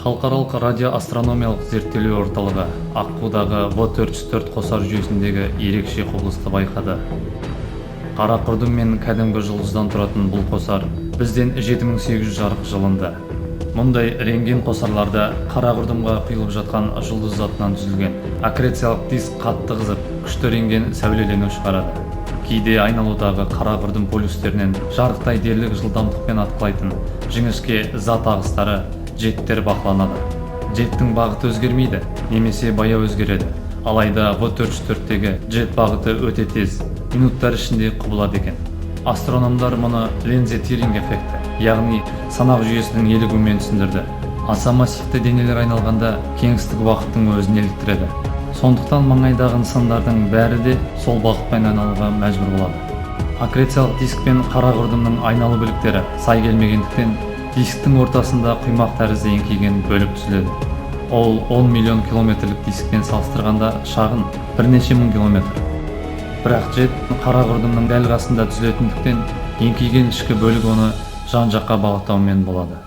Халықаралық радиоастрономиялық зерттеулер орталығы Аққудағы В404 қосар жүйесіндегі ерекше құбылысты байқады. Қара құрдым мен кәдімгі жұлдыздан тұратын бұл қосар бізден 7800 жарық жылында. Мұндай рентген қосарларда қара құрдымға құйылып жатқан жұлдыз затынан түзілген аккрециялық диск қатты қызып, күшті рентген сәулелену шығарады. Кейде айналудағы қара құрдым полюстерінен жарықтай дерлік жылдамдықпен атқылайтын жіңішке зат ағыстары джеттер бақыланады. Джеттің бағыты өзгермейді, немесе баяу өзгереді. Алайда В404-тегі джет бағыты өте тез, минуттар ішінде құбылады екен. Астрономдар мұны Лензе-Тиринг эффекті, яғни санақ жүйесінің елігуімен түсіндірді. Аса массивті денелер айналғанда кеңістік уақыттың өзін еліктіреді. Сондықтан маңайдағы нысандардың бәрі де сол бағытпен айналуға мәжбүр болады. Аккрециялық диск пен қара құрдымның айналу біліктері сай келмегендіктен дисктің ортасында құймақ тәрізді еңкейген бөлік түзіледі. Ол 10 миллион километрлік дискпен салыстырғанда шағын, бірнеше мың километр. Бірақ джет қара құрдымның дәл қасында түзілетіндіктен еңкейген ішкі бөлік оны жан-жаққа бағыттаумен болады.